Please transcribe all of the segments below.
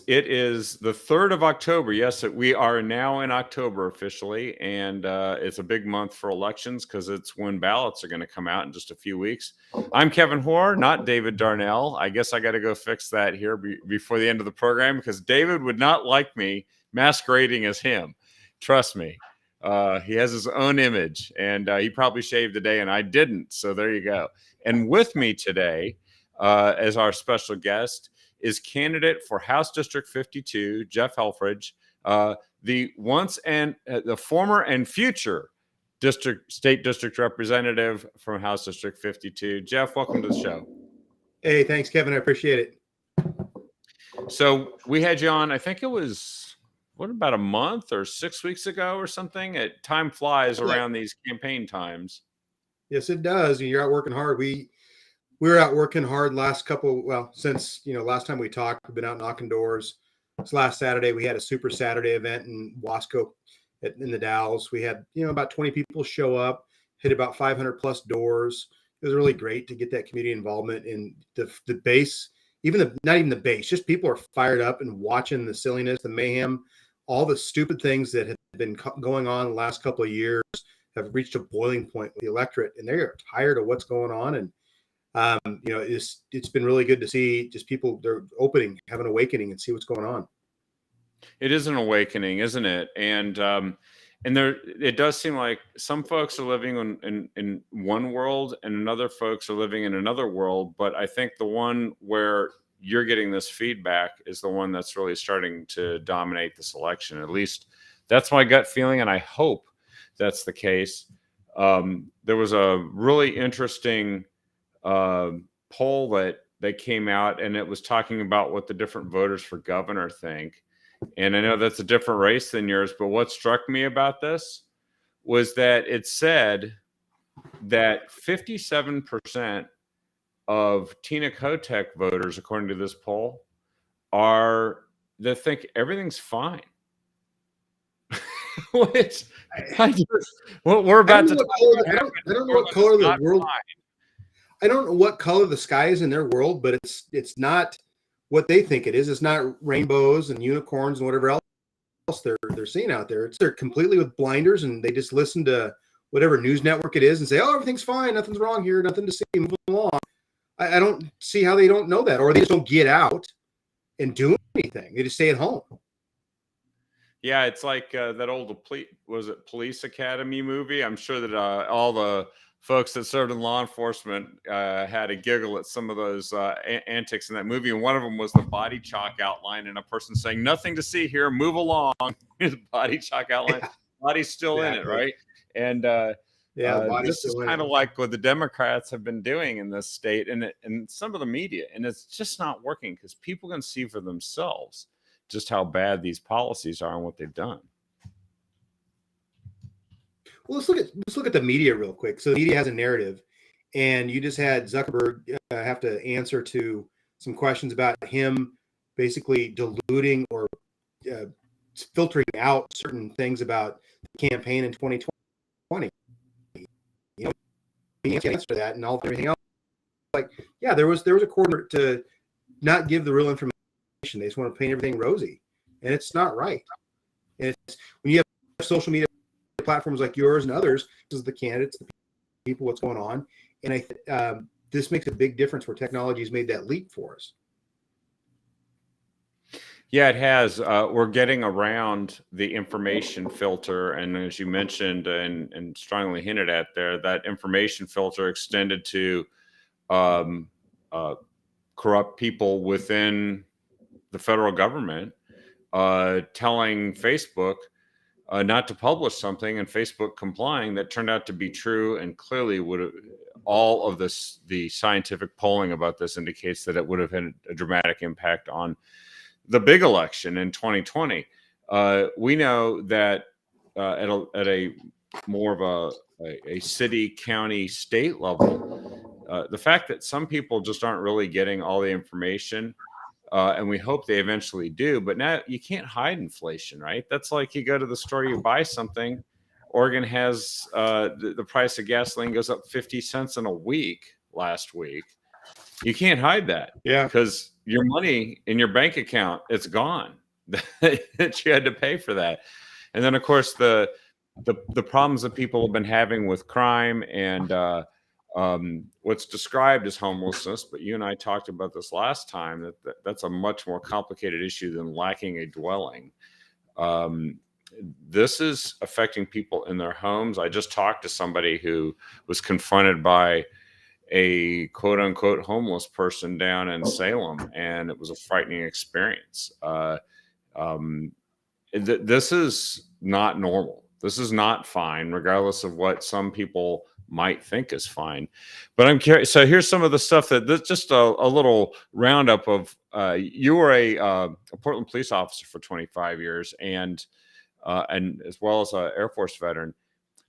It is the 3rd of October. Yes, we are now in October officially, and it's a big month for elections because it's when ballots are going to come out in just a few weeks. I'm Kevin Hoare, not David Darnell. I guess I got to go fix that here before the end of the program because David would not like me masquerading as him. Trust me. He has his own image, and he probably shaved today, and I didn't. So there you go. And with me today, as our special guest, is candidate for House District 52, Jeff Helfrich, the former and future state district representative from House District 52. Jeff, welcome to the show. Hey, thanks, Kevin. I appreciate it. So we had you on, I think it was, about a month or 6 weeks ago or something? Time flies around these campaign times. Yes, it does. You're out working hard. We were out working hard since last time we talked. We've been out knocking doors. This last Saturday we had a Super Saturday event in Wasco in the Dalles. We had about 20 people show up, hit about 500 plus doors. It was really great to get that community involvement in the base. Not even the base, just people are fired up and watching the silliness, the mayhem, all the stupid things that have been going on the last couple of years have reached a boiling point with the electorate, and they're tired of what's going on. And it's been really good to see just people, they're have an awakening and see what's going on. It is an awakening, isn't it? And it does seem like some folks are living in one world and other folks are living in another world. But I think the one where you're getting this feedback is the one that's really starting to dominate this election. At least that's my gut feeling, and I hope that's the case. There was a really interesting poll that came out, and it was talking about what the different voters for governor think. And I know that's a different race than yours, but what struck me about this was that it said that 57% of Tina Kotek voters, according to this poll, they think everything's fine. Which we're about to talk about. I don't know what color the world. I don't know what color the sky is in their world, but it's not what they think it is. It's not rainbows and unicorns and whatever else they're seeing out there. They're completely with blinders, and they just listen to whatever news network it is and say, "Oh, everything's fine, nothing's wrong here, nothing to see, moving along." I don't see how they don't know that, or they just don't get out and do anything. They just stay at home. Yeah, it's like that old Police Academy movie. I'm sure that all the folks that served in law enforcement had a giggle at some of those antics in that movie. And one of them was the body chalk outline and a person saying, "Nothing to see here, move along." His body chalk outline, body's still in it, right? And this is kind of like what the Democrats have been doing in this state and some of the media. And it's just not working because people can see for themselves just how bad these policies are and what they've done. Well, let's look at the media real quick. So the media has a narrative, and you just had Zuckerberg have to answer to some questions about him basically diluting or filtering out certain things about the campaign in 2020. He answered that and everything else. Like, yeah, there was a quarter to not give the real information. They just want to paint everything rosy, and it's not right. And it's when you have social media platforms like yours and others, this is the candidates, the people, what's going on, and this makes a big difference where technology has made that leap for us. Yeah, it has. We're getting around the information filter, and as you mentioned and strongly hinted at there, that information filter extended to corrupt people within the federal government, telling Facebook not to publish something, and Facebook complying, that turned out to be true, and clearly would have, all of the scientific polling about this indicates that it would have had a dramatic impact on the big election in 2020. We know that at a more of a city, county, state level, the fact that some people just aren't really getting all the information, and we hope they eventually do. But now you can't hide inflation, right? That's like you go to the store, you buy something. Oregon has the price of gasoline goes up 50 cents in a week last week. You can't hide that, yeah, because your money in your bank account, it's gone. That you had to pay for that. And then of course the problems that people have been having with crime and what's described as homelessness, but you and I talked about this last time, that's a much more complicated issue than lacking a dwelling. This is affecting people in their homes. I just talked to somebody who was confronted by a quote unquote homeless person down in Salem, and it was a frightening experience. This is not normal. This is not fine, regardless of what some people might think is fine. But I'm curious. So here's some of the stuff that's just a little roundup of. You were a Portland police officer for 25 years, and as well as an Air Force veteran.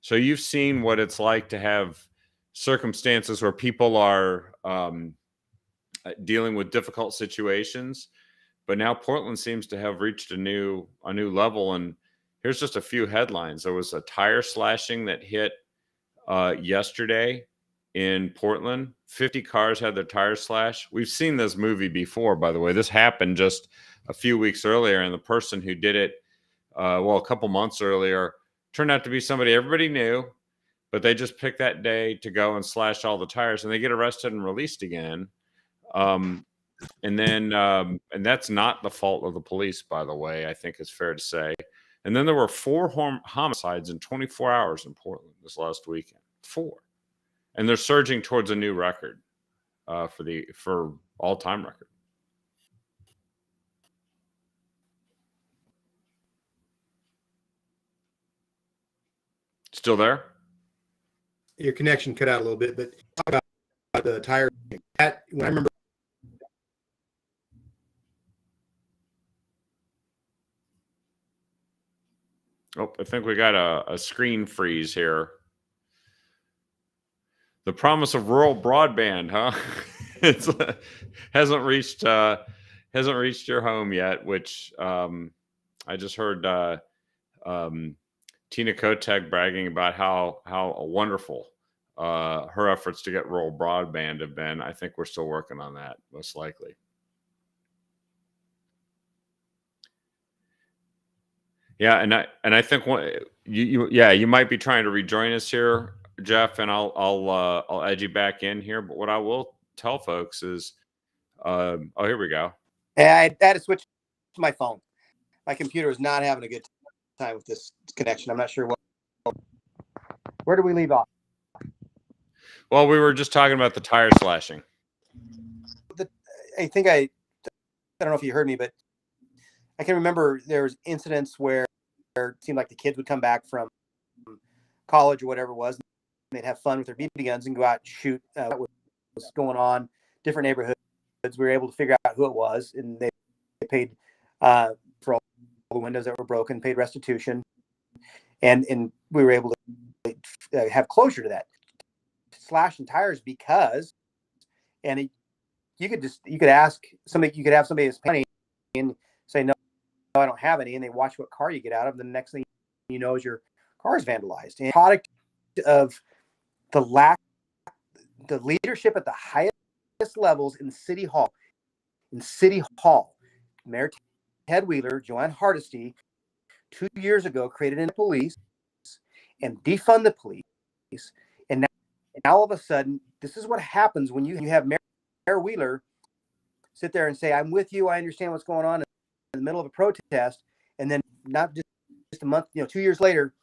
So you've seen what it's like to have circumstances where people are dealing with difficult situations. But now Portland seems to have reached a new level. And here's just a few headlines. There was a tire slashing that hit yesterday in Portland. 50 cars had their tires slashed. We've seen this movie before, by the way. This happened just a few weeks earlier, and the person who did it, a couple months earlier, turned out to be somebody everybody knew, but they just picked that day to go and slash all the tires, and they get arrested and released again. And that's not the fault of the police, by the way, I think it's fair to say. And then there were 4 homicides in 24 hours in Portland this last weekend. 4. And they're surging towards a new record for all-time record. Still there? Your connection cut out a little bit, but talk about the tire. I remember. Oh, I think we got a screen freeze here. The promise of rural broadband, huh? It hasn't reached your home yet, which I just heard Tina Kotek bragging about how wonderful her efforts to get rural broadband have been. I think we're still working on that, most likely. Yeah, and I think you might be trying to rejoin us here, Jeff, and I'll add you back in here. But what I will tell folks is, here we go. Yeah, I had to switch to my phone. My computer is not having a good time with this connection. I'm not sure where do we leave off? Well, we were just talking about the tire slashing. I don't know if you heard me, but I can remember there was incidents where it seemed like the kids would come back from college or whatever it was, and they'd have fun with their BB guns and go out and shoot what was going on. Different neighborhoods, we were able to figure out who it was, and they paid for all the windows that were broken, paid restitution, and we were able to have closure to that. Slashing tires because, and you could have somebody that's paying and say no, I don't have any, and they watch what car you get out of. The next thing you know is your car is vandalized. And product of the leadership at the highest levels in City Hall. Mayor Ted Wheeler, Joanne Hardesty, 2 years ago created a police and defund the police. And now all of a sudden, this is what happens when you have Mayor Wheeler sit there and say, I'm with you, I understand what's going on, in the middle of a protest, and then not just a month, 2 years later,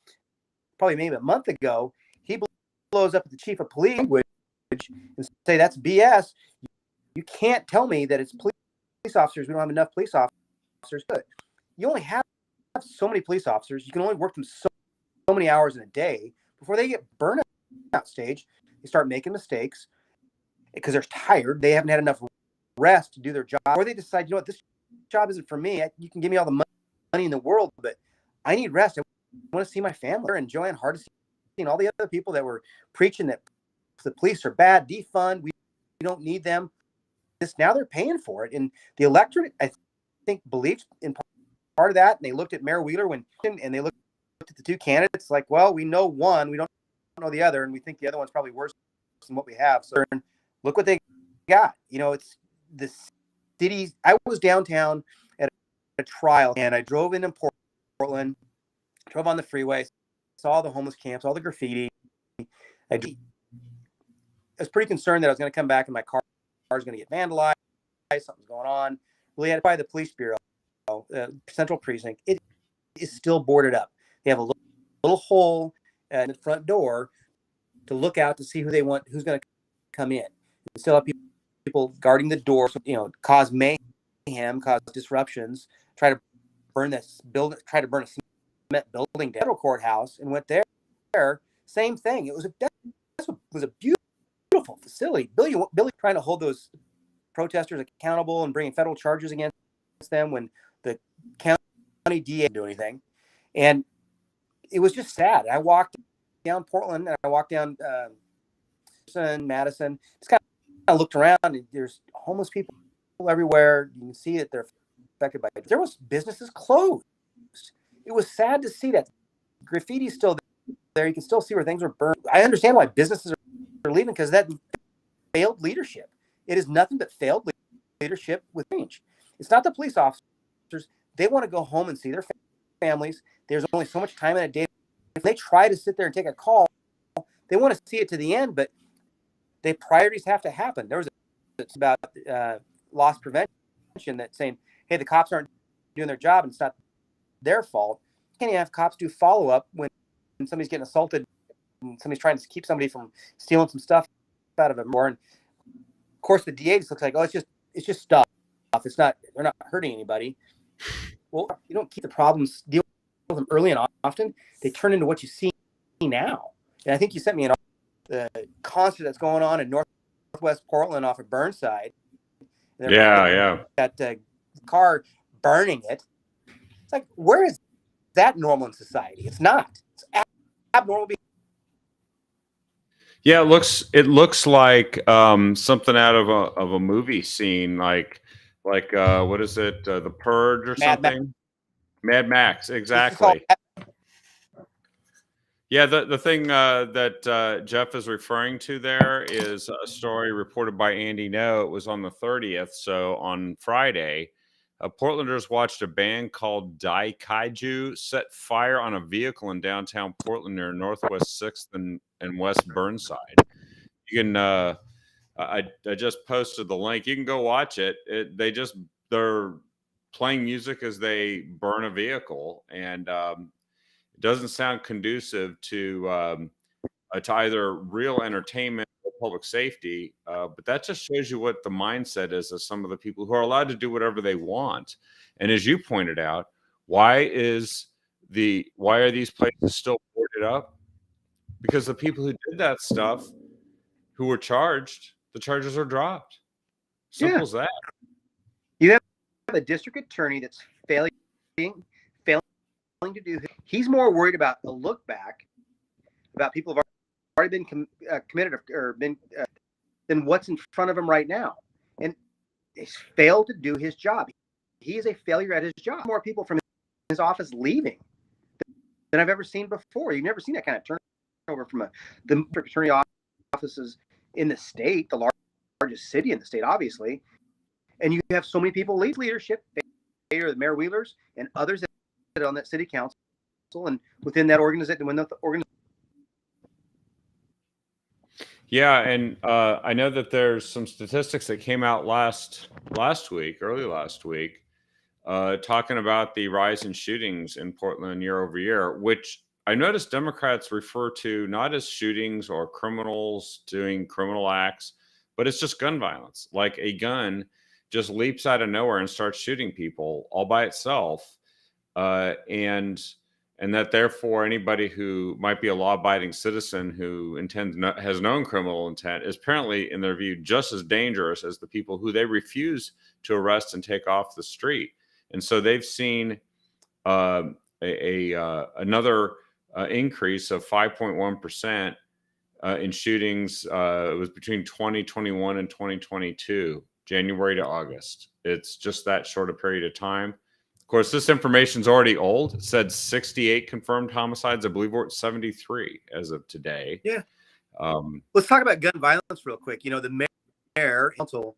probably maybe a month ago, he blows up at the chief of police and say that's BS. You can't tell me that it's police officers. We don't have enough police officers. Good. You only have so many police officers. You can only work them so many hours in a day before they get burned out stage. They start making mistakes because they're tired. They haven't had enough rest to do their job, or they decide, this job isn't for me. You can give me all the money in the world, but I need rest. I want to see my family. And Joanne Hardesty and all the other people that were preaching that the police are bad, defund, we don't need them. Now they're paying for it. And the electorate, I think, believed in part of that. And they looked at Mayor Wheeler and they looked at the 2 candidates like, well, we know one, we don't know the other, and we think the other one's probably worse than what we have. So look what they got. It's the city. I was downtown at a trial, and I drove into Portland, drove on the freeway, saw the homeless camps, all the graffiti. I was pretty concerned that I was going to come back and my car was going to get vandalized. Something's going on. Really had to buy the police bureau, Central Precinct. It is still boarded up. They have a little hole in the front door to look out to see who they want, who's going to come in. They still have people guarding the door, cause mayhem, cause disruptions, try to burn this building, try to burn a cement building down. Federal courthouse, and went there. Same thing. It was a beautiful facility. Billy trying to hold those protesters accountable and bringing federal charges against them when the county DA didn't do anything. And it was just sad. I walked down Portland and I walked down Madison. Just kind of looked around, and there's homeless people everywhere. You can see that they're affected by it. There was businesses closed. It was sad to see that. Graffiti's still there. You can still see where things were burned. I understand why businesses are leaving, because that failed leadership. It is nothing but failed leadership with change. It's not the police officers. They want to go home and see their families. There's only so much time in a day. If they try to sit there and take a call, they want to see it to the end, but the priorities have to happen. There was it's about loss prevention that saying, hey, the cops aren't doing their job and it's not their fault. Can't even have cops do follow-up when somebody's getting assaulted and somebody's trying to keep somebody from stealing some stuff out of it more. And of course, the DA just looks like, oh, it's just stuff. It's not, they're not hurting anybody. Well, you don't keep the problems, deal with them early and often. They turn into what you see now. And I think you sent me the concert that's going on in northwest Portland off of Burnside. Yeah. That car burning it. It's like, where is that normal in society? It's not. It's abnormal. Yeah, it looks like something out of a movie scene, like what is it, The Purge or something? Mad Max, exactly. Yeah, the thing that Jeff is referring to there is a story reported by Andy No. It was on the 30th, so on Friday. Portlanders watched a band called Dai Kaiju set fire on a vehicle in downtown Portland near Northwest 6th and West Burnside. You can, I just posted the link. You can go watch it. They're playing music as they burn a vehicle, and it doesn't sound conducive to either real entertainment or public safety. But that just shows you what the mindset is of some of the people who are allowed to do whatever they want. And as you pointed out, why are these places still boarded up? Because the people who did that stuff, who were charged, the charges are dropped. Simple as that. You have a district attorney that's failing to do. He's more worried about a look back, about people who've already been committed or been than what's in front of him right now, and he's failed to do his job. He is a failure at his job. More people from his office leaving than I've ever seen before. You've never seen that kind of turnover from the district attorney offices in the state, the largest city in the state, obviously. And you have so many people leave leadership, Mayor Wheelers and others that are on that city council and within that organization. Yeah, and I know that there's some statistics that came out early last week, talking about the rise in shootings in Portland year over year, which I noticed Democrats refer to not as shootings or criminals doing criminal acts, but it's just gun violence. Like a gun just leaps out of nowhere and starts shooting people all by itself. And that therefore anybody who might be a law-abiding citizen who has known criminal intent is apparently, in their view, just as dangerous as the people who they refuse to arrest and take off the street. And so they've seen another increase of 5.1% in shootings. It was between 2021 and 2022, January to August. It's just that short a period of time. Of course, this information is already old. It said 68 confirmed homicides. I believe we're at 73 as of today. Yeah. Let's talk about gun violence real quick. The mayor council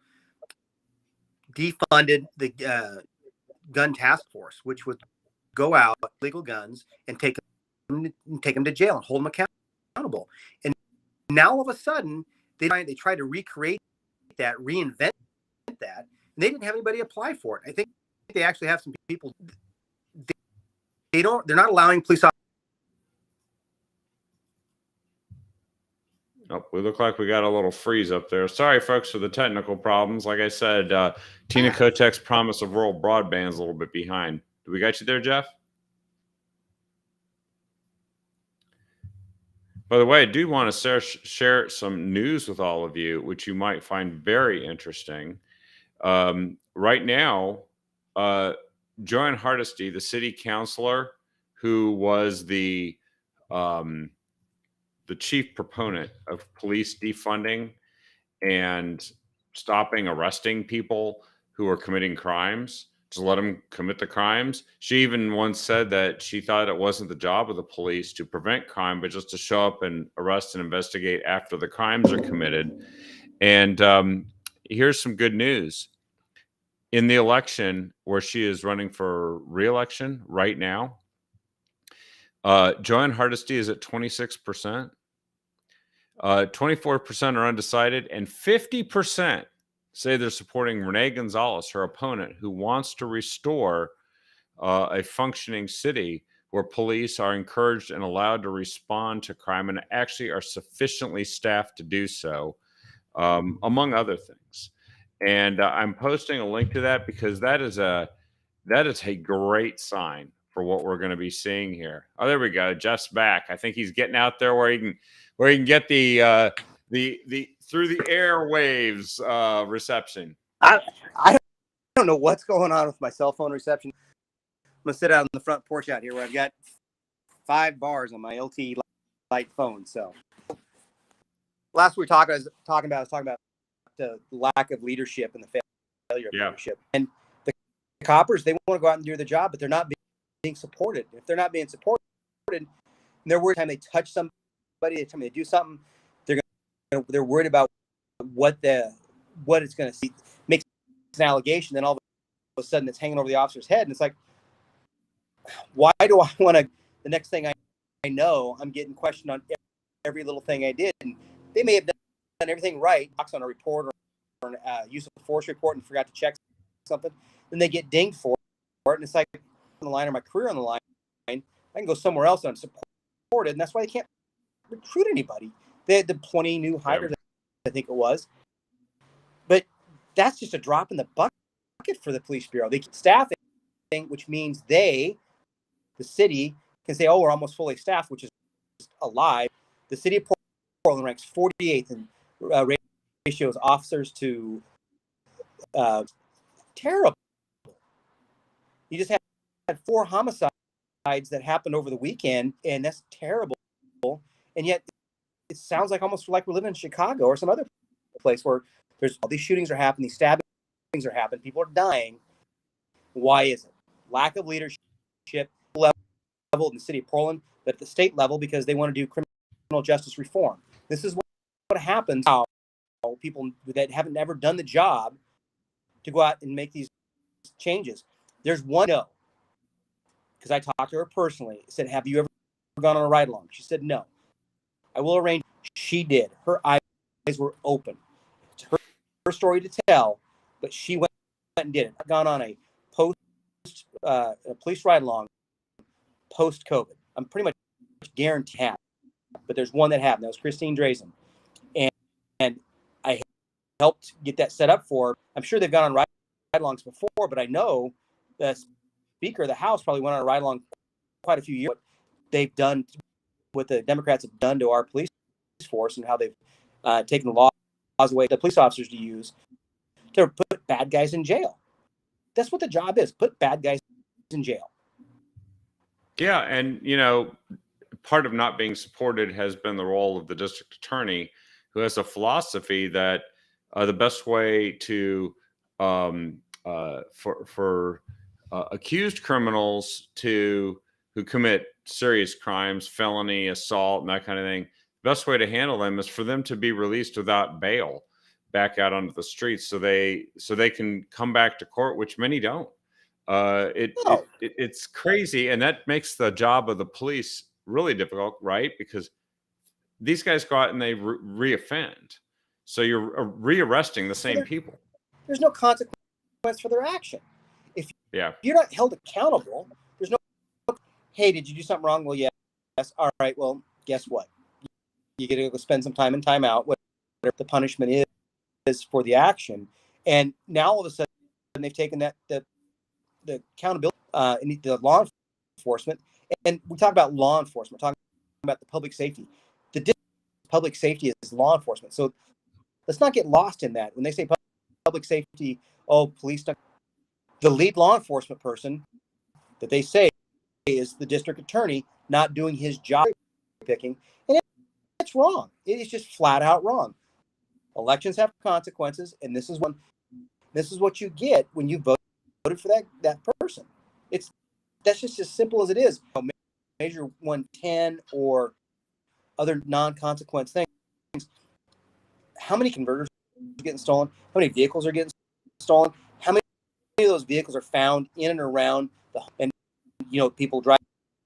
defunded the gun task force, which would go out legal guns and take them to jail and hold them accountable. And now all of a sudden they try to recreate that, reinvent that, and they didn't have anybody apply for it. I think they actually have some people. They're not allowing police officers. Oh, we look like we got a little freeze up there. Sorry, folks, for the technical problems. Like I said, Tina Kotek's promise of rural broadband is a little bit behind. Do we got you there, Jeff? By the way, I do want to share some news with all of you, which you might find very interesting. Right now, Joanne Hardesty, the city councilor, who was the chief proponent of police defunding and stopping arresting people who are committing crimes, to let them commit the crimes. She even once said that she thought it wasn't the job of the police to prevent crime, but just to show up and arrest and investigate after the crimes are committed. And here's some good news. In the election where she is running for re-election right now, Joanne Hardesty is at 26%. 24% are undecided, and 50% say they're supporting Renee Gonzalez, her opponent, who wants to restore a functioning city where police are encouraged and allowed to respond to crime and actually are sufficiently staffed to do so, among other things. And I'm posting a link to that because that is a great sign for what we're going to be seeing here. Oh, there we go. Jeff's back. I think he's getting out there where he can get the through the airwaves reception. I don't know what's going on with my cell phone reception. I'm gonna sit out on the front porch out here where I've got 5 bars on my LTE light phone. So last we were talking about the lack of leadership and the failure of leadership. And the coppers, they want to go out and do the job, but they're not being supported. If they're not being supported, and they're worried every time they touch somebody, every time they do something, they're worried about what it's going to see. Makes an allegation, then all of a sudden it's hanging over the officer's head, and it's like, why do I want to? The next thing I know, I'm getting questioned on every little thing I did, and they may have done everything right, box on a report or an use of force report, and forgot to check something. Then they get dinged for it, and it's like on the line or my career on the line. I can go somewhere else and I'm supported, and that's why they can't recruit anybody. They had the 20 new hires, I think it was, but that's just a drop in the bucket for the police bureau. They keep staffing, which means the city, can say, "Oh, we're almost fully staffed," which is a lie. The city of Portland ranks 48th in ratios officers to terrible. You just had 4 homicides that happened over the weekend, and that's terrible. And yet it sounds like almost like we're living in Chicago or some other place where there's all these shootings are happening, these stabbings are happening, people are dying. Why is it? Lack of leadership level in the city of Portland, but at the state level, because they want to do criminal justice reform. This is what happens now. People that haven't ever done the job to go out and make these changes. There's one no, because I talked to her personally. I said, "Have you ever gone on a ride along?" She said, "No." I will arrange. She did. Her eyes were open. It's her story to tell, but she went and did it. I've gone on a police ride along post COVID. I'm pretty much guaranteed, but there's one that happened. That was Christine Drazen, and I helped get that set up for her. I'm sure they've gone on ride-alongs before, but I know the Speaker of the House probably went on a ride-along quite a few years. What they've done, what the Democrats have done to our police force, and how they've taken the laws away the police officers to use to put bad guys in jail. That's what the job is: put bad guys in jail. Yeah, and part of not being supported has been the role of the district attorney, who has a philosophy that the best way to for accused criminals who commit serious crimes, felony, assault, and that kind of thing, the best way to handle them is for them to be released without bail. back out onto the streets so they can come back to court, which many don't. It's crazy, and that makes the job of the police really difficult, right? Because these guys go out and they reoffend, so you're rearresting the same people. There's no consequence for their action. If Yeah, you're not held accountable, there's no, hey, did you do something wrong? Well, yes. All right. Well, guess what? You get to go spend some time in timeout, whatever the punishment is for the action. And now all of a sudden they've taken that the accountability in the law enforcement. And we talk about law enforcement, talking about the public safety. The public safety is law enforcement. So let's not get lost in that. When they say public safety, police, the lead law enforcement person that they say is the district attorney not doing his job picking. And it's wrong. It is just flat out wrong. Elections have consequences, and this is what you get when you voted for that person. That's just as simple as it is. Measure 110 or other non-consequence things. How many converters are getting stolen? How many vehicles are getting stolen? How many of those vehicles are found in and around and people drive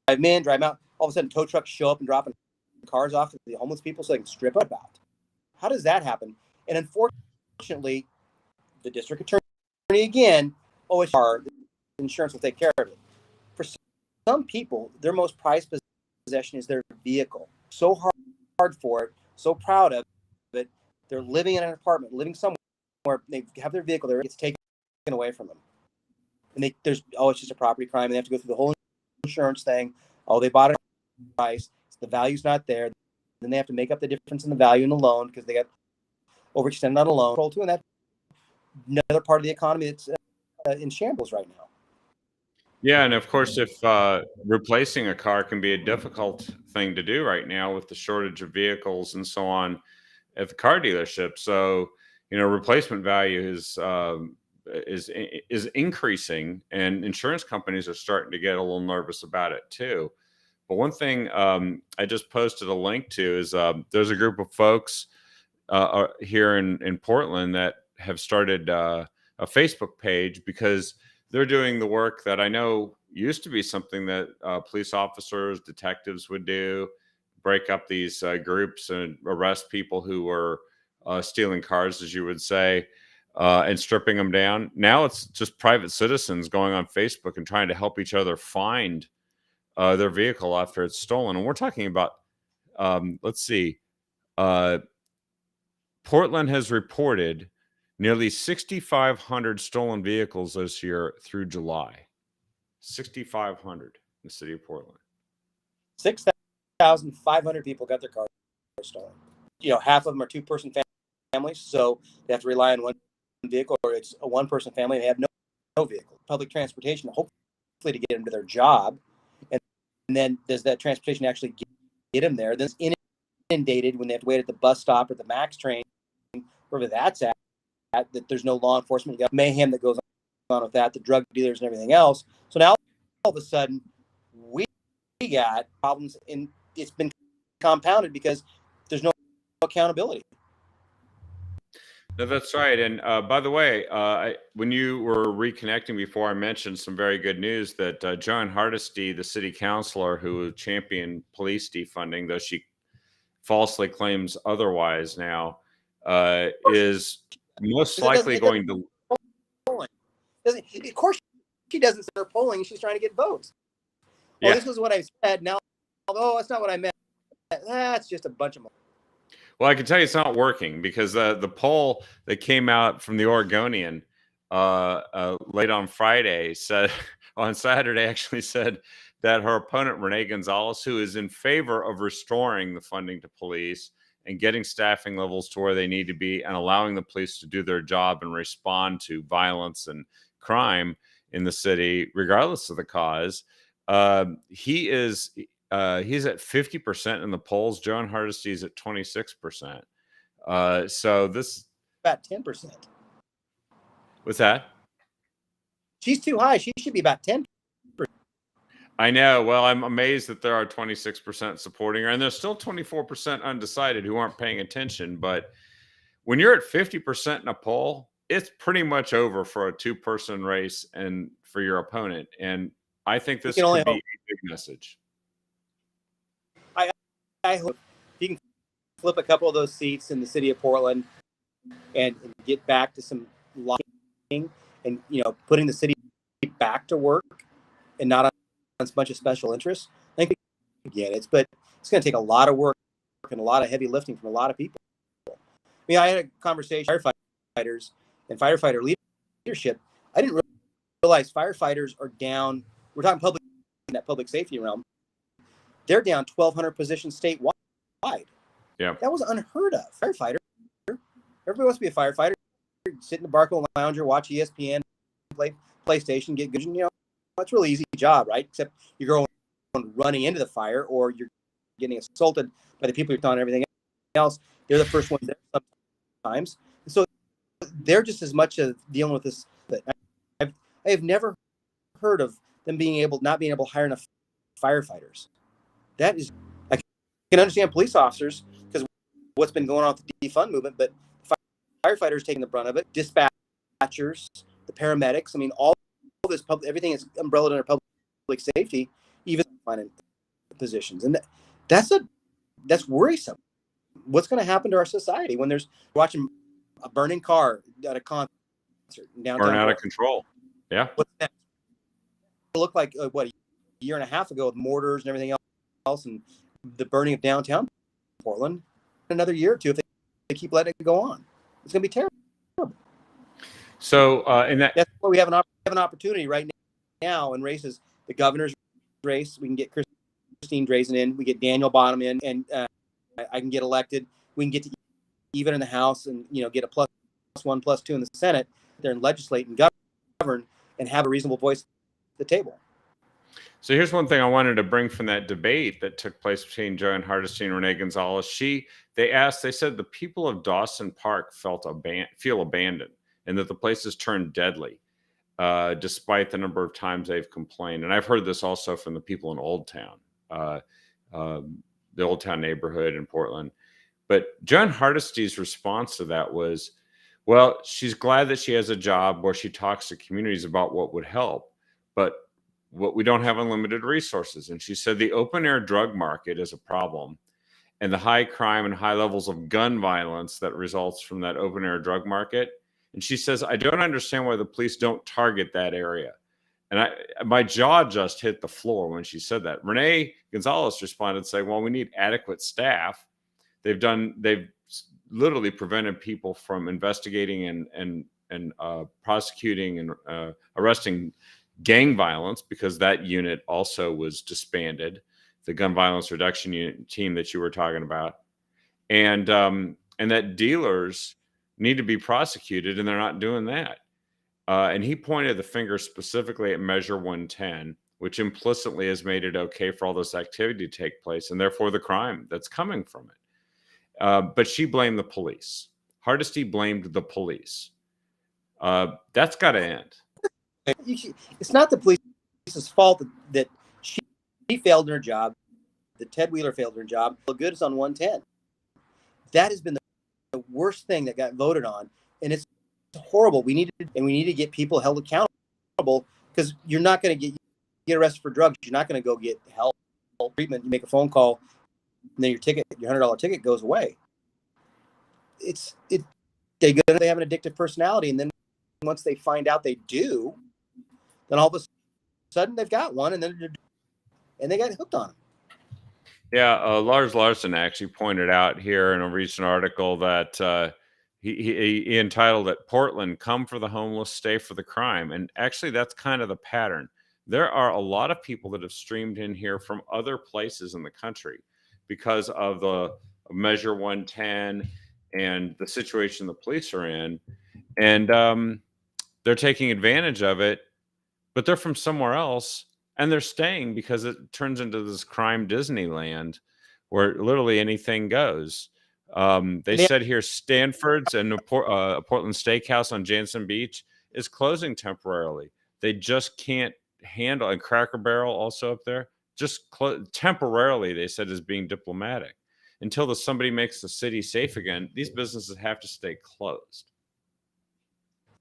in, drive out. All of a sudden, tow trucks show up and dropping cars off to the homeless people so they can strip up out. How does that happen? And unfortunately, the district attorney again, it's hard. Insurance will take care of it. For some people, their most prized possession is their vehicle. So hard for it, so proud of it. They're living in an apartment, living somewhere. They have their vehicle there. It's taken away from them. And it's just a property crime. And they have to go through the whole insurance thing. They bought it at a price. The value's not there. Then they have to make up the difference in the value in the loan because they got overextended on a loan too. And that's another part of the economy that's in shambles right now. Yeah, and of course, if replacing a car can be a difficult thing to do right now with the shortage of vehicles and so on at the car dealership, so replacement value is increasing, and insurance companies are starting to get a little nervous about it too. But one thing I just posted a link to is there's a group of folks here in Portland that have started a Facebook page because they're doing the work that I know used to be something that police officers, detectives would do, break up these groups and arrest people who were stealing cars, as you would say, and stripping them down. Now it's just private citizens going on Facebook and trying to help each other find their vehicle after it's stolen. And we're talking about, let's see, Portland has reported nearly 6,500 stolen vehicles this year through July. 6,500 in the city of Portland. 6,500 people got their cars stolen. Half of them are two-person families, so they have to rely on one vehicle, or it's a one-person family and they have no vehicle. Public transportation, hopefully to get them to their job, and then does that transportation actually get them there? Then it's inundated when they have to wait at the bus stop or the MAX train, wherever that's at. That there's no law enforcement. You got mayhem that goes on with that, the drug dealers and everything else. So now all of a sudden we got problems, and it's been compounded because there's no accountability. No, that's right. And by the way, when you were reconnecting before, I mentioned some very good news that Joan Hardesty, the city councilor who championed police defunding, though she falsely claims otherwise now, is most likely going to. Of course, she doesn't start polling. She's trying to get votes. Yeah. This is what I said. Now, that's not what I meant. That's just a bunch of. Well, I can tell you it's not working because the poll that came out from the Oregonian late on Friday on Saturday actually said that her opponent, Renee Gonzalez, who is in favor of restoring the funding to police and getting staffing levels to where they need to be and allowing the police to do their job and respond to violence and crime in the city, regardless of the cause, he's at 50% in the polls. Joan Hardesty is at 26%. So this about 10%. What's that? She's too high. She should be about 10%. I know. Well, I'm amazed that there are 26% supporting her, and there's still 24% undecided who aren't paying attention. But when you're at 50% in a poll, it's pretty much over for a 2-person race and for your opponent. And I think We this can only could be hope. a big message. I hope if you can flip a couple of those seats in the city of Portland and get back to some lobbying and, putting the city back to work and not on a bunch of special interests, I think we can get it. But it's going to take a lot of work and a lot of heavy lifting from a lot of people. I mean, I had a conversation with firefighters and firefighter leadership. I didn't realize firefighters are down. We're talking public in that public safety realm. They're down 1,200 positions statewide. Yeah. That was unheard of. Firefighter. Everybody wants to be a firefighter. Sit in the Barco Lounger, watch ESPN, play PlayStation, get good. That's a really easy job, right? Except you're going running into the fire or you're getting assaulted by the people you're telling everything else. They're the first ones there sometimes. So they're just as much as dealing with this. I have never heard of them not being able to hire enough firefighters. That is, I can understand police officers because what's been going on with the defund movement, but firefighters taking the brunt of it, dispatchers, the paramedics. I mean, all this everything is umbrellaed under public safety, even finding positions, and that's worrisome. What's going to happen to our society when there's watching a burning car at a concert in downtown? Burn out of control. Yeah. What's next? It looked like a year and a half ago with mortars and everything else, and the burning of downtown Portland. Another year or two, if they keep letting it go on, it's going to be terrible. So, that's why we have an opportunity right now in races. The governor's race, we can get Christine Drazen in, we get Daniel Bottom in, and I can get elected. We can get to even in the House, and get a +1, +2 in the Senate. There and legislate and govern and have a reasonable voice at the table. So here's one thing I wanted to bring from that debate that took place between Joanne Hardesty and Renee Gonzalez. They said the people of Dawson Park feel abandoned and that the place has turned deadly, despite the number of times they've complained. And I've heard this also from the people in Old Town, the Old Town neighborhood in Portland. But Joanne Hardesty's response to that was, well, she's glad that she has a job where she talks to communities about what would help, but we don't have unlimited resources. And she said the open air drug market is a problem, and the high crime and high levels of gun violence that results from that open air drug market. And she says, I don't understand why the police don't target that area. And my jaw just hit the floor when she said that. Renee Gonzalez responded saying, well, we need adequate staff. They've literally prevented people from investigating and prosecuting and arresting gang violence, because that unit also was disbanded, the gun violence reduction unit team that you were talking about, and that dealers need to be prosecuted, and they're not doing that. And he pointed the finger specifically at Measure 110, which implicitly has made it okay for all this activity to take place, and therefore the crime that's coming from it. But she blamed the police. Hardesty blamed the police. That's got to end. It's not the police's fault that she failed in her job, that Ted Wheeler failed in her job. The good is on 110. That has been the worst thing that got voted on, and it's horrible. We need to get people held accountable, because you're not going to get arrested for drugs. You're not going to go get help, treatment. You make a phone call, and then your $100 ticket goes away. They have an addictive personality, and then once they find out they do, then all of a sudden they've got one, and they got hooked on it. Yeah, Lars Larson actually pointed out here in a recent article that he entitled it "Portland, Come for the Homeless, Stay for the Crime," and actually that's kind of the pattern. There are a lot of people that have streamed in here from other places in the country because of the Measure 110 and the situation the police are in, and they're taking advantage of it. But they're from somewhere else, and they're staying because it turns into this crime Disneyland where literally anything goes. They said here Stanford's and Portland Steakhouse on Jansen Beach is closing temporarily. They just can't handle, and Cracker Barrel also up there, just temporarily, they said, is being diplomatic. until somebody makes the city safe again, these businesses have to stay closed.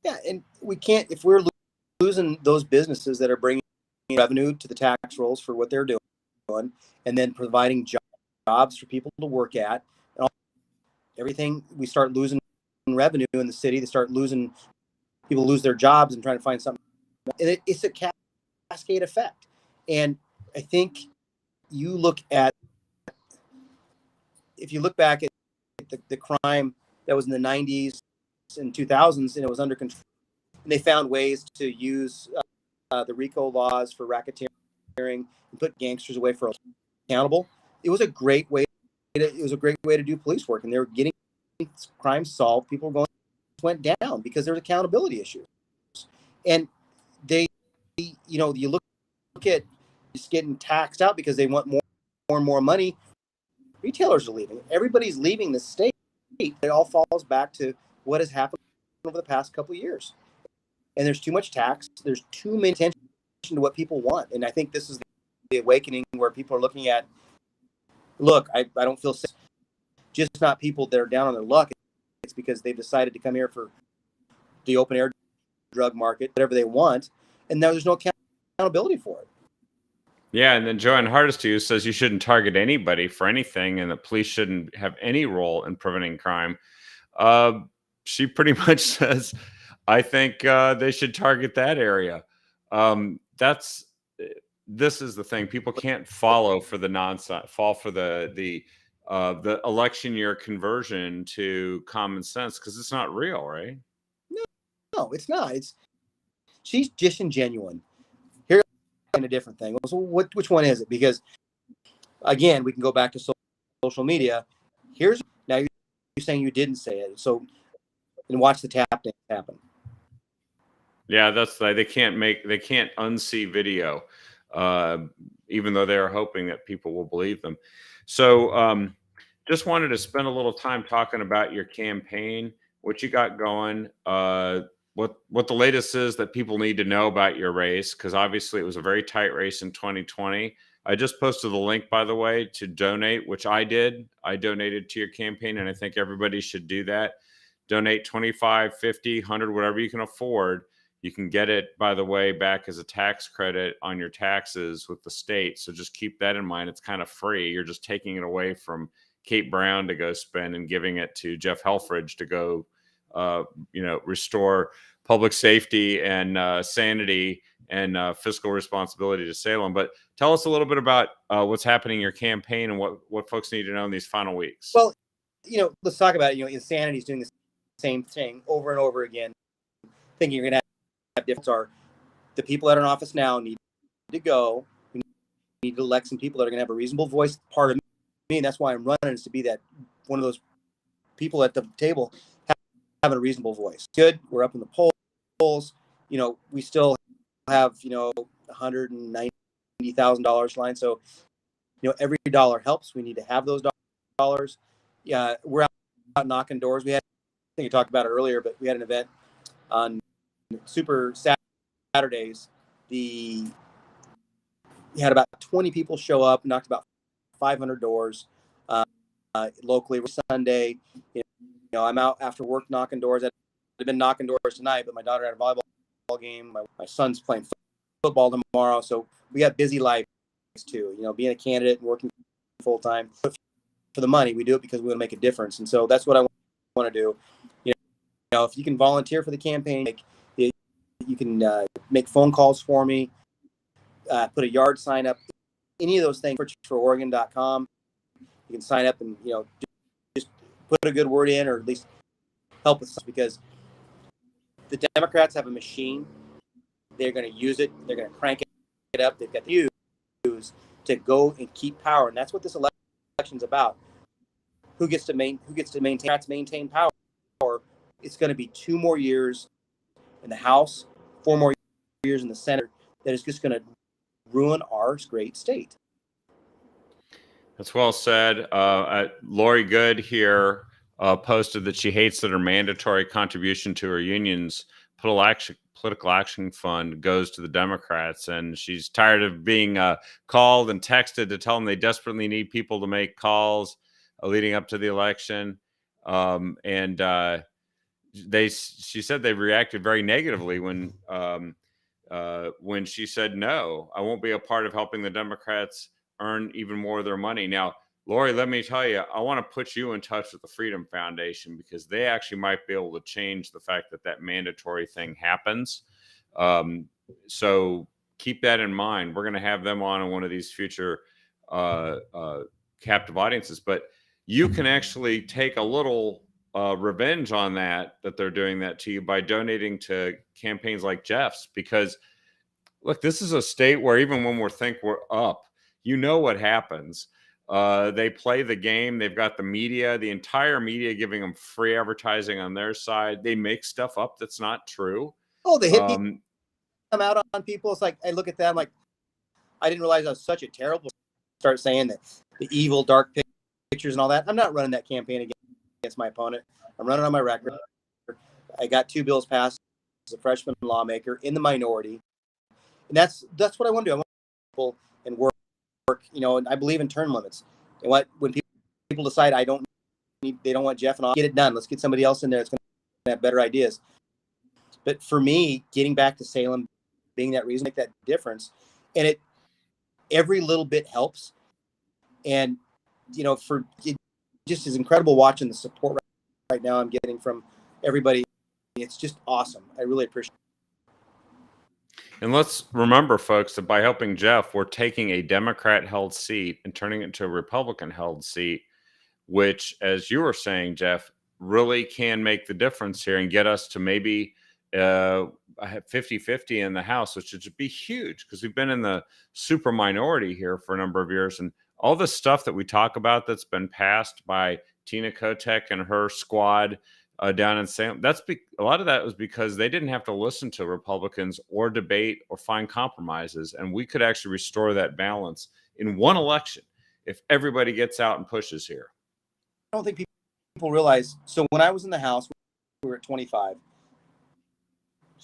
Yeah, and we can't, if we're losing those businesses that are bringing revenue to the tax rolls for what they're doing, and then providing jobs for people to work at, and everything, we start losing revenue in the city. They start losing, people lose their jobs and trying to find something. And it's a cascade effect. And I think you look at, if you look back at the crime that was in the 90s and 2000s, and it was under control, and they found ways to use the RICO laws for racketeering and put gangsters away for accountable. It was a great way. It was a great way to do police work, and they were getting crime solved. People went down because there was accountability issues, and they, you know, you look at just getting taxed out because they want more and more money. Retailers are leaving. Everybody's leaving the state. It all falls back to what has happened over the past couple of years. And there's too much tax. There's too many attention to what people want. And I think this is the awakening where people are looking at, look, I don't feel safe. Just not people that are down on their luck. It's because they've decided to come here for the open air drug market, whatever they want. And now there's no accountability for it. Yeah, and then Joanne Hardesty says you shouldn't target anybody for anything, and the police shouldn't have any role in preventing crime. She pretty much says, I think they should target that area. This is the thing. People can't fall for the election year conversion to common sense because it's not real, right? No, it's not. She's disingenuous. Here's a different thing. So which one is it? Because again, we can go back to social media. Now you're saying you didn't say it. So and watch the tap dance happen. Yeah, that's they can't unsee video, even though they're hoping that people will believe them. So just wanted to spend a little time talking about your campaign, what you got going, what the latest is that people need to know about your race, because obviously it was a very tight race in 2020. I just posted the link, by the way, to donate, which I did. I donated to your campaign, and I think everybody should do that. Donate 25, 50, 100, whatever you can afford. You can get it, by the way, back as a tax credit on your taxes with the state. So just keep that in mind. It's kind of free. You're just taking it away from Kate Brown to go spend and giving it to Jeff Helfrich to go, restore public safety and sanity and fiscal responsibility to Salem. But tell us a little bit about what's happening in your campaign and what folks need to know in these final weeks. Well, let's talk about it. Insanity is doing the same thing over and over again, thinking you're going to have difference. Are the people that are in office now need to go. We need to elect some people that are going to have a reasonable voice. Part of me, and that's why I'm running, is to be that one of those people at the table having a reasonable voice. Good. We're up in the polls. We still have $190,000 line. So every dollar helps. We need to have those dollars. Yeah, we're out knocking doors. I think you talked about it earlier, but we had an event on Super Saturdays. We had about 20 people show up, knocked about 500 doors locally. Sunday, I'm out after work knocking doors. I've been knocking doors tonight, but my daughter had a volleyball game. My son's playing football tomorrow, so we got busy lives too. Being a candidate and working full time for the money, we do it because we want to make a difference, and so that's what I want to do. If you can volunteer for the campaign, you can make phone calls for me, put a yard sign up, any of those things. For Oregon.com, you can sign up and just put a good word in, or at least help us, because the Democrats have a machine. They're going to use it. They're going to crank it up. They've got the use to go and keep power, and that's what this election's about. Who gets to maintain power? It's going to be 2 more years in the House, 4 more years in the Senate. That is just going to ruin our great state. That's well said. Lori Good here posted that she hates that her mandatory contribution to her union's political action fund goes to the Democrats, and she's tired of being called and texted to tell them they desperately need people to make calls. leading up to the election. She said they reacted very negatively when she said, no, I won't be a part of helping the Democrats earn even more of their money. Now, Lori, let me tell you, I want to put you in touch with the Freedom Foundation, because they actually might be able to change the fact that mandatory thing happens. So keep that in mind. We're going to have them on in one of these future captive audiences, but you can actually take a little revenge on that they're doing that to you by donating to campaigns like Jeff's, because look, this is a state where even when we're up, you know what happens. They play the game. They've got the media, the entire media giving them free advertising on their side. They make stuff up that's not true. Oh, they hit me. I'm out on people. It's like, I look at that. I'm like, I didn't realize I was such a terrible. Start saying that the evil, dark pictures and all that. I'm not running that campaign against my opponent. I'm running on my record. I got 2 bills passed as a freshman lawmaker in the minority, and that's what I want to do. I want people and work. And I believe in term limits. And when people decide they don't want Jeff, and I'll get it done. Let's get somebody else in there that's going to have better ideas. But for me, getting back to Salem, being that reason, make that difference, and every little bit helps. And it just is incredible watching the support right now I'm getting from everybody. It's just awesome. I really appreciate it. And let's remember, folks, that by helping Jeff, we're taking a Democrat-held seat and turning it into a Republican-held seat, which, as you were saying, Jeff, really can make the difference here and get us to maybe 50-50 in the House, which would be huge, because we've been in the super minority here for a number of years. And all the stuff that we talk about that's been passed by Tina Kotek and her squad down in Salem, a lot of that was because they didn't have to listen to Republicans or debate or find compromises. And we could actually restore that balance in one election if everybody gets out and pushes here. I don't think people realize. So when I was in the House, we were at 25,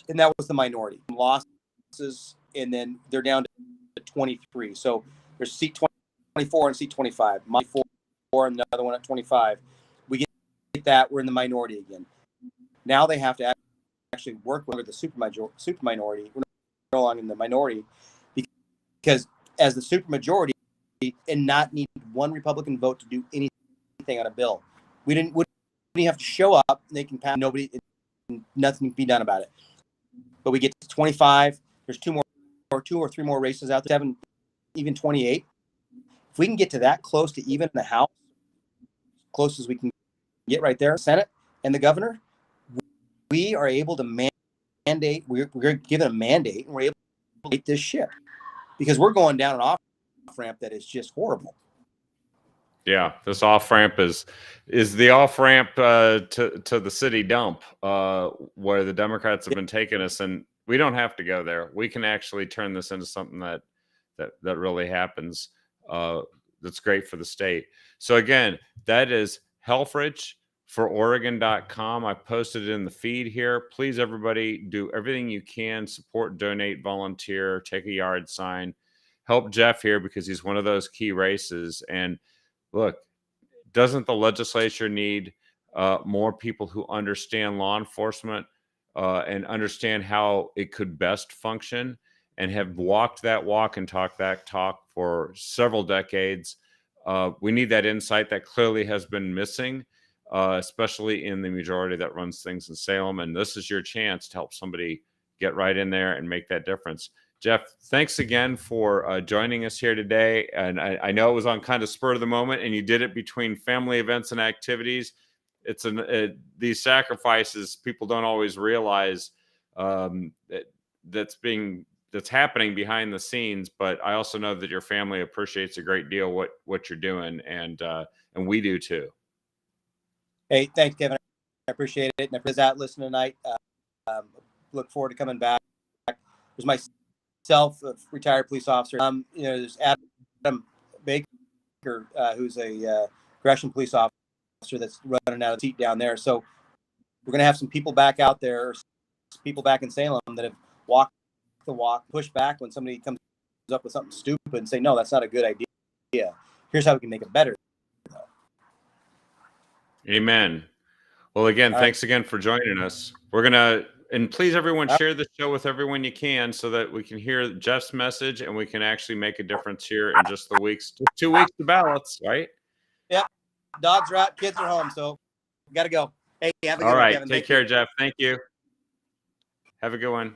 and that was the minority. Losses, and then they're down to 23. So there's seat 24 and seat 25. My 4 and the other one at 25. We get that, we're in the minority again. Now they have to actually work with the super minority. We're no longer in the minority, because as the super majority, and not need one Republican vote to do anything on a bill. We didn't have to show up, and they can pass. Nothing can be done about it. But we get to 25. There's 2 or 3 more races out there, 7, even 28. If we can get to that close to even the House, close as we can get right there, Senate and the governor, we are able to mandate. We're given a mandate, and we're able to make this ship, because we're going down an off ramp that is just horrible. Yeah, this off ramp is the off ramp to the city dump, where the Democrats have been taking us, and we don't have to go there. We can actually turn this into something that really happens. That's great for the state. So again, that is Helfrich for Oregon.com. I posted it in the feed here. Please, everybody, do everything you can. Support, donate, volunteer, take a yard sign. Help Jeff here, because he's one of those key races. And look, doesn't the legislature need more people who understand law enforcement and understand how it could best function, and have walked that walk and talked that talk for several decades? We need that insight that clearly has been missing, especially in the majority that runs things in Salem. And this is your chance to help somebody get right in there and make that difference. Jeff, thanks again for joining us here today. And I know it was on kind of spur of the moment, and you did it between family events and activities. It's these sacrifices people don't always realize that's happening behind the scenes. But I also know that your family appreciates a great deal what you're doing, and we do too. Hey, thanks, Kevin. I appreciate it. And if it's out listening tonight, look forward to coming back. There's myself, a retired police officer. There's Adam Baker, who's a Gresham police officer that's running out of the seat down there. So we're going to have some people back out there, people back in Salem that have walked the walk, push back when somebody comes up with something stupid, and say, no, that's not a good idea. Here's how we can make it better. Amen. Well, again, All right. thanks again for joining us. And please, everyone, share the show with everyone you can so that we can hear Jeff's message and we can actually make a difference here in just 2 weeks to ballots, right? Yep. Dogs are out, kids are home, so got to go. Hey, have a good All one, right. Kevin. Take Thank you. care, Jeff. Thank you. Have a good one.